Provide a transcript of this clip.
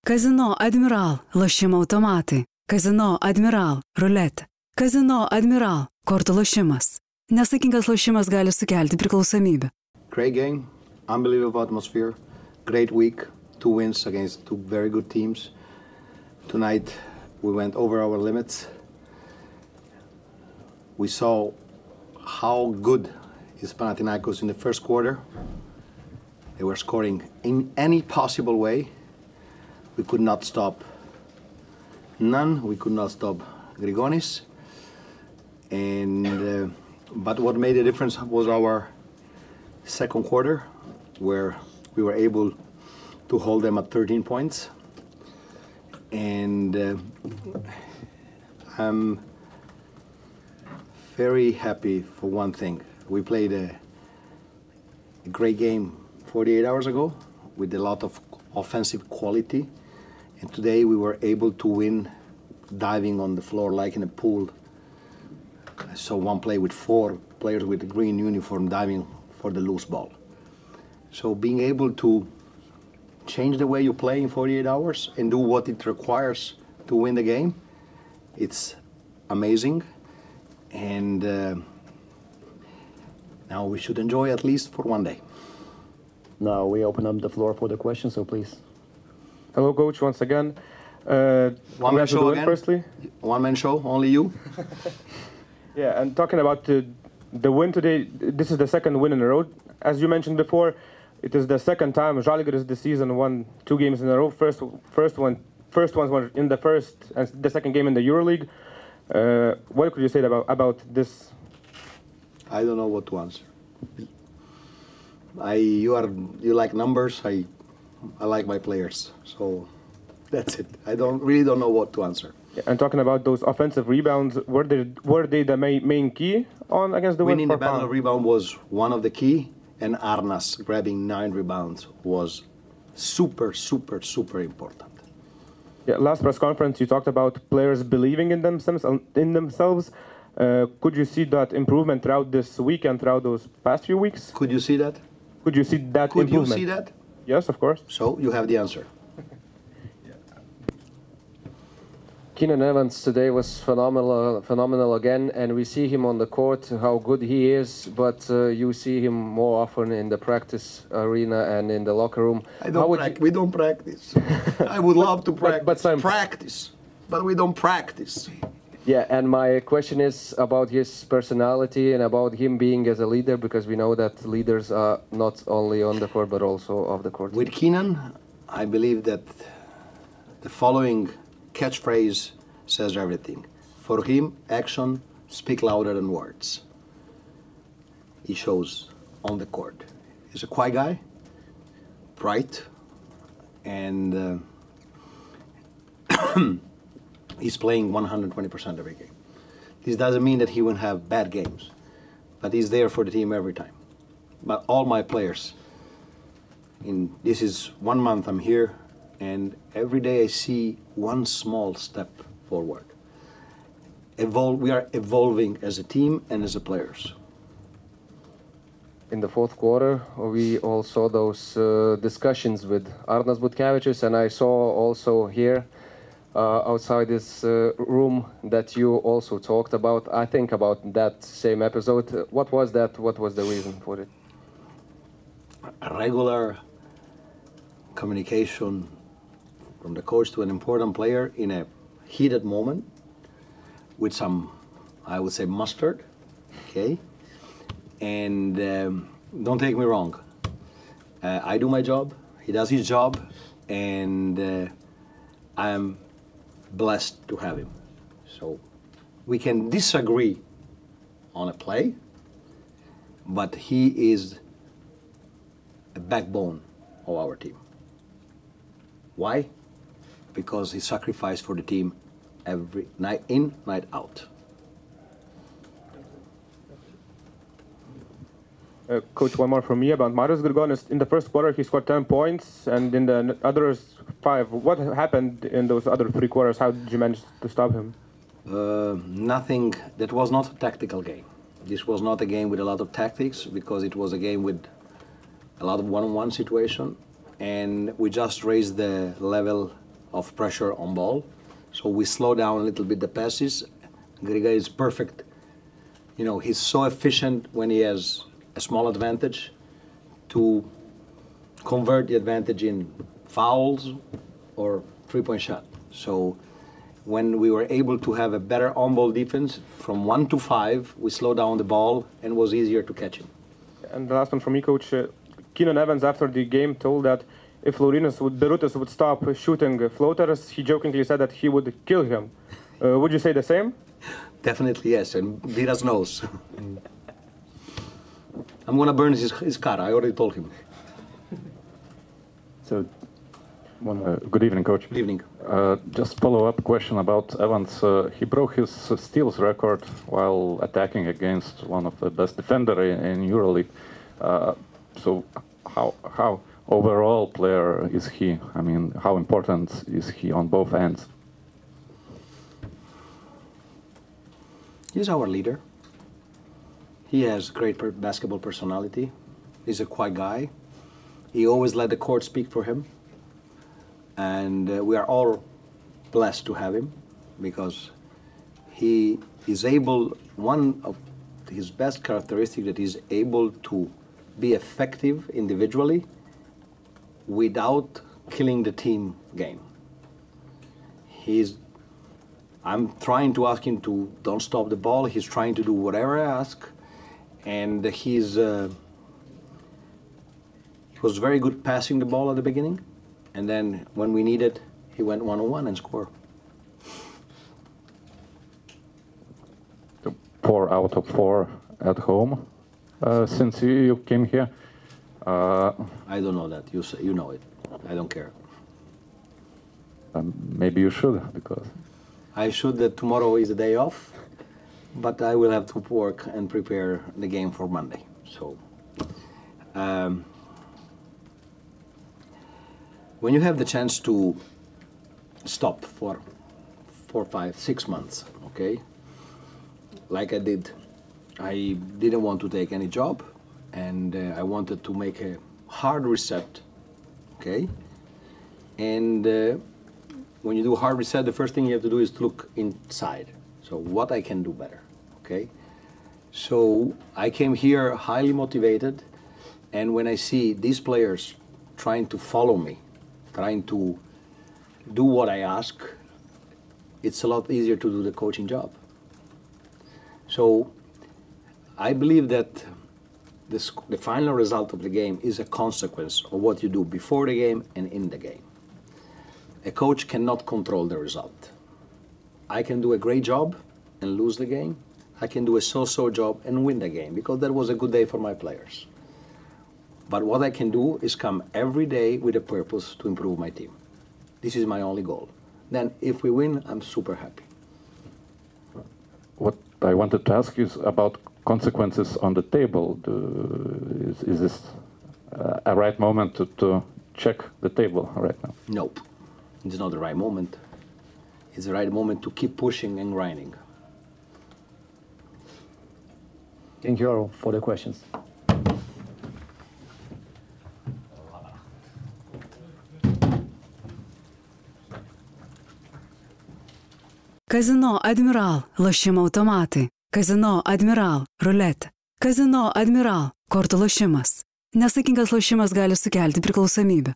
Kazino Admiral, lošimo automatai. Kazino Admiral, ruletė. Kazino Admiral, kortų lošimas. Nesaikingas lošimas gali sukelti priklausomybę. Great game, unbelievable atmosphere, great week, 2 wins against 2 very good teams. Tonight we went over our limits. We saw how good is Panathinaikos in the first quarter. They were scoring in any possible way. We could not stop Nunn, we could not stop Grigonis. But what made a difference was our second quarter, where we were able to hold them at 13 points. And I'm very happy for one thing. We played a great game 48 hours ago with a lot of offensive quality. And today we were able to win diving on the floor like in a pool. I saw one play with 4 players with the green uniform diving for the loose ball. So being able to change the way you play in 48 hours and do what it requires to win the game, it's amazing. And now we should enjoy at least for one day. Now we open up the floor for the questions, so please. Hello, Coach, once again. One-man show again? Firstly. One-man show, only you? Yeah, and talking about the win today, this is the second win in a row. As you mentioned before, it is the second time Žalgiris this season won 2 games in a row. First ones were in the first and the second game in the EuroLeague. What could you say about this? I don't know what to answer. You like numbers. I like my players, so that's it. I really don't know what to answer. Yeah, and talking about those offensive rebounds, were they the main key on against the winning win? The battle of rebound was one of the key, and Arnas grabbing 9 rebounds was super important. Yeah, last press conference you talked about players believing in themselves. Could you see that improvement throughout this week and throughout those past few weeks? Could you see that? Could you see that Could improvement? you see that? Yes, of course. So you have the answer. Keenan Evans today was phenomenal again, and we see him on the court, how good he is, but you see him more often in the practice arena and in the locker room. We don't practice. I would love to practice. Practice, but we don't practice. Yeah, and my question is about his personality and about him being as a leader, because we know that leaders are not only on the court but also off the court. With Keenan, I believe that the following catchphrase says everything. For him, action speaks louder than words. He shows on the court. He's a quiet guy, bright, and he's playing 120% every game. This doesn't mean that he won't have bad games, but he's there for the team every time. But all my players, this is 1 month I'm here, and every day I see one small step forward. We are evolving as a team and as a players. In the fourth quarter, we all saw those discussions with Arnas Butkevičius, and I saw also here outside this room that you also talked about, I think, about that same episode. What was that? What was the reason for it? A regular communication from the coach to an important player in a heated moment with some, I would say, mustard, okay? And don't take me wrong. I do my job, he does his job, and I'm blessed to have him. So we can disagree on a play, but he is a backbone of our team. Why? Because he sacrificed for the team every night in, night out. Coach, one more from me about Marius Grigonis. In the first quarter, he scored 10 points, and in the others 5. What happened in those other 3 quarters? How did you manage to stop him? Nothing. That was not a tactical game. This was not a game with a lot of tactics, because it was a game with a lot of one-on-one situation, and we just raised the level of pressure on ball. So we slow down a little bit the passes. Griga is perfect. You know, he's so efficient when he has a small advantage to convert the advantage in fouls or three-point shot. So when we were able to have a better on-ball defense, from 1 to 5, we slowed down the ball and it was easier to catch him. And the last one from me, Coach. Keenan Evans, after the game, told that if Birutis would stop shooting floaters, he jokingly said that he would kill him. Would you say the same? Definitely yes, and Viras knows. I'm going to burn his car, I already told him. So, one more. Good evening, Coach. Good evening. Just follow-up question about Evans. He broke his steals record while attacking against one of the best defenders in EuroLeague. So how overall player is he? I mean, how important is he on both ends? He's our leader. He has great basketball personality. He's a quiet guy. He always let the court speak for him. And we are all blessed to have him because he is able, one of his best characteristics that he's able to be effective individually without killing the team game. I'm trying to ask him to don't stop the ball. He's trying to do whatever I ask. And he was very good passing the ball at the beginning. And then when we needed, he went one-on-one and scored. 4 out of 4 at home since you came here. I don't know that. You know it. I don't care. Maybe you should, because I should that tomorrow is a day off, but I will have to work and prepare the game for Monday. So, when you have the chance to stop for 4, 5, 6 months, okay, like I did, I didn't want to take any job, and I wanted to make a hard reset, okay, and when you do a hard reset, the first thing you have to do is to look inside. So what I can do better, okay? So I came here highly motivated, and when I see these players trying to follow me, trying to do what I ask, it's a lot easier to do the coaching job. So I believe that the final result of the game is a consequence of what you do before the game and in the game. A coach cannot control the result. I can do a great job and lose the game. I can do a so-so job and win the game because that was a good day for my players. But what I can do is come every day with a purpose to improve my team. This is my only goal. Then if we win, I'm super happy. what I wanted to ask is about consequences on the table. Is this a right moment to check the table right now? Nope. It's not the right moment. It's the right moment to keep pushing and grinding. Thank you all for the questions. Казино «Адмірал» – лощимо автомати. Казино «Admiral» – рулетė. Казино «Admiral» – kortų lošimas. Nesaikingas lošimas gali sukelti priklausomybę.